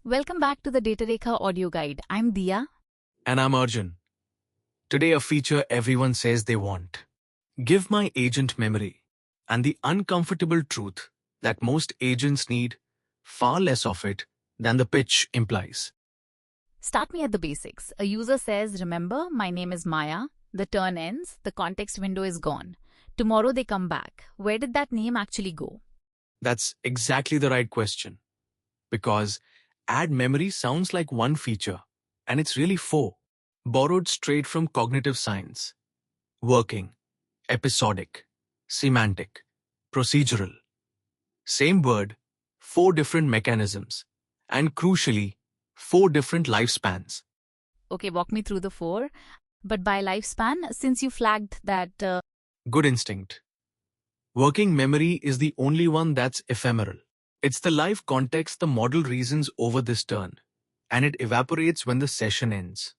Welcome back to the Datarekha audio guide. I'm Diya. And I'm Arjun. Today, a feature everyone says they want. Give my agent memory. And the uncomfortable truth that most agents need far less of it than the pitch implies. Start me at the basics. A user says, remember, my name is Maya. The turn ends, the context window is gone. Tomorrow they come back. Where did that name actually go? That's exactly the right question. Because add memory sounds like one feature, and it's really four, borrowed straight from cognitive science. Working, episodic, semantic, procedural. Same word, four different mechanisms, and crucially, four different lifespans. Okay, walk me through the four. But by lifespan, since you flagged that, Good instinct. Working memory is the only one that's ephemeral. It's the live context the model reasons over this turn, and it evaporates when the session ends.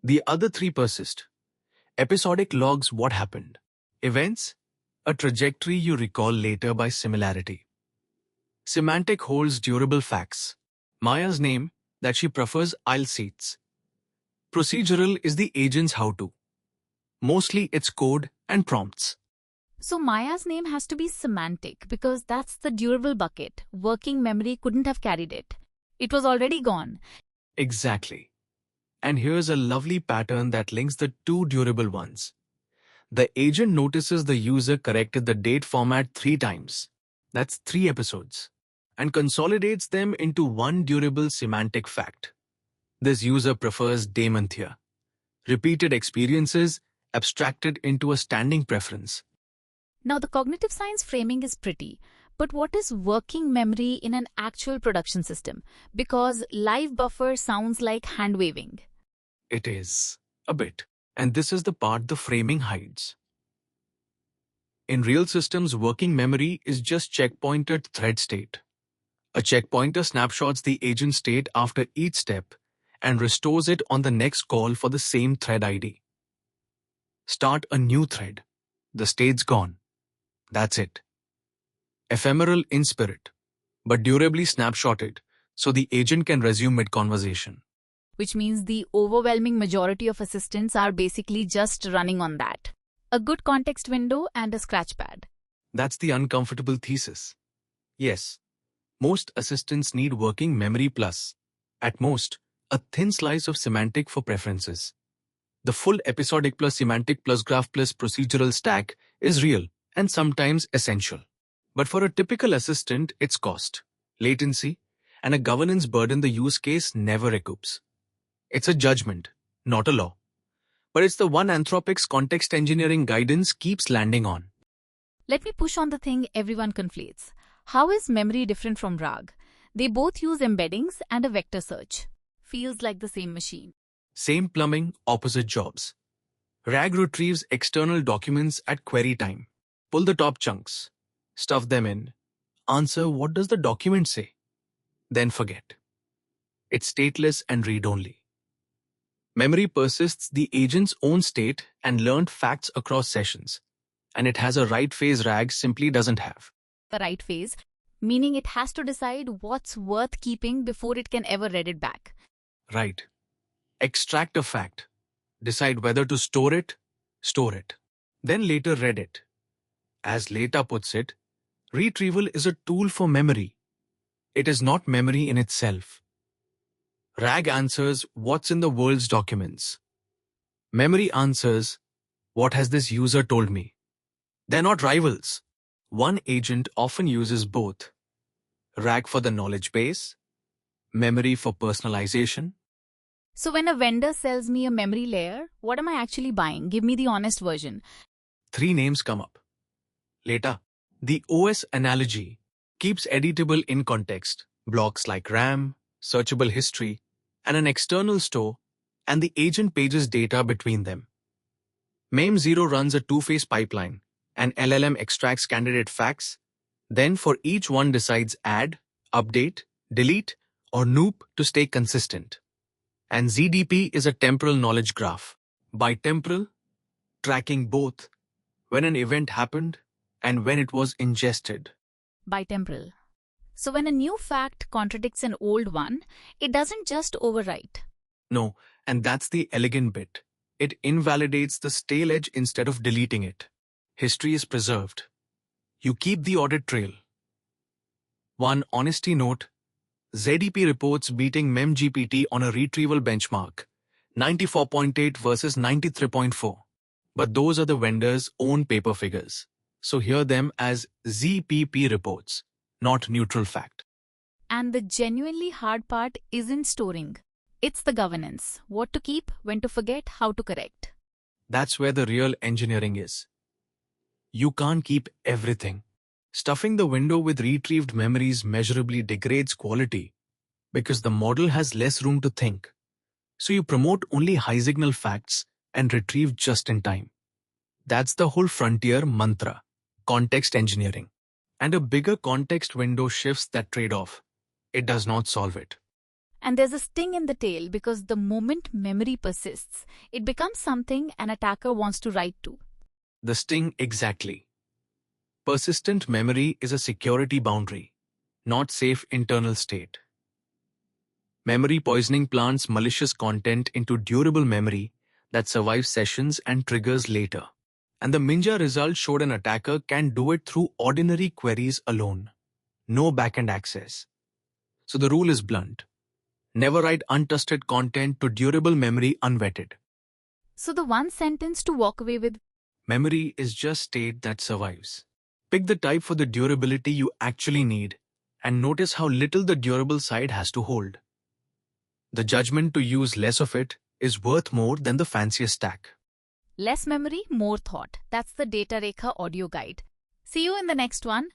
The other three persist. Episodic logs what happened. Events, a trajectory you recall later by similarity. Semantic holds durable facts. Maya's name, that she prefers aisle seats. Procedural is the agent's how-to. Mostly it's code and prompts. so Maya's name has to be semantic because that's the durable bucket. Working memory couldn't have carried it. It was already gone. Exactly. And here's a lovely pattern that links the two durable ones. The agent notices the user corrected the date format 3 times. That's 3 episodes. And consolidates them into one durable semantic fact. This user prefers dementia. Repeated experiences abstracted into a standing preference. Now, the cognitive science framing is pretty, but what is working memory in an actual production system? Because live buffer sounds like hand waving. It is. A bit. And this is the part the framing hides. In real systems, working memory is just checkpointed thread state. A checkpointer snapshots the agent state after each step and restores it on the next call for the same thread ID. Start a new thread. The state's gone. That's it. Ephemeral in spirit, but durably snapshotted so the agent can resume mid-conversation. Which means the overwhelming majority of assistants are basically just running on that. A good context window and a scratchpad. That's the uncomfortable thesis. Yes, most assistants need working memory plus, at most, a thin slice of semantic for preferences. The full episodic plus semantic plus graph plus procedural stack is real and sometimes essential. But for a typical assistant, it's cost, latency, and a governance burden the use case never recoups. It's a judgment, not a law. But it's the one Anthropic's context engineering guidance keeps landing on. Let me push on the thing everyone conflates. How is memory different from RAG? They both use embeddings and a vector search. Feels like the same machine. Same plumbing, opposite jobs. RAG retrieves external documents at query time. Pull the top chunks. Stuff them in. Answer what does the document say? Then forget. It's stateless and read-only. Memory persists the agent's own state and learned facts across sessions. And it has a right phase RAG simply doesn't have. The right phase, meaning it has to decide what's worth keeping before it can ever read it back. Right. Extract a fact. Decide whether to store it. Then later read it. As Leta puts it, retrieval is a tool for memory. It is not memory in itself. RAG answers what's in the world's documents. Memory answers, what has this user told me? They're not rivals. One agent often uses both. RAG for the knowledge base, memory for personalization. So when a vendor sells me a memory layer, what am I actually buying? Give me the honest version. 3 names come up. Later, the OS analogy keeps editable in context, blocks like RAM, searchable history, and an external store, and the agent pages data between them. MEM0 runs a two-phase pipeline. An LLM extracts candidate facts, then for each one decides add, update, delete, or noop to stay consistent. And ZDP is a temporal knowledge graph. By temporal, tracking both when an event happened and when it was ingested. Bitemporal. So when a new fact contradicts an old one, it doesn't just overwrite. No, and that's the elegant bit. It invalidates the stale edge instead of deleting it. History is preserved. You keep the audit trail. One honesty note: ZDP reports beating MemGPT on a retrieval benchmark, 94.8 versus 93.4. But those are the vendor's own paper figures. So hear them as ZPP reports, not neutral fact. And the genuinely hard part isn't storing. It's the governance. What to keep, when to forget, how to correct. That's where the real engineering is. You can't keep everything. Stuffing the window with retrieved memories measurably degrades quality because the model has less room to think. So you promote only high-signal facts and retrieve just in time. That's the whole frontier mantra, context engineering. And a bigger context window shifts that trade-off. It does not solve it. And there's a sting in the tail because the moment memory persists, it becomes something an attacker wants to write to. The sting exactly. Persistent memory is a security boundary, not safe internal state. Memory poisoning plants malicious content into durable memory that survives sessions and triggers later. And the Minja result showed an attacker can do it through ordinary queries alone. No backend access. So the rule is blunt. Never write untrusted content to durable memory unvetted. So the one sentence to walk away with: memory is just state that survives. Pick the type for the durability you actually need, and notice how little the durable side has to hold. The judgment to use less of it is worth more than the fanciest stack. Less memory, more thought. That's the Datarekha audio guide. See you in the next one.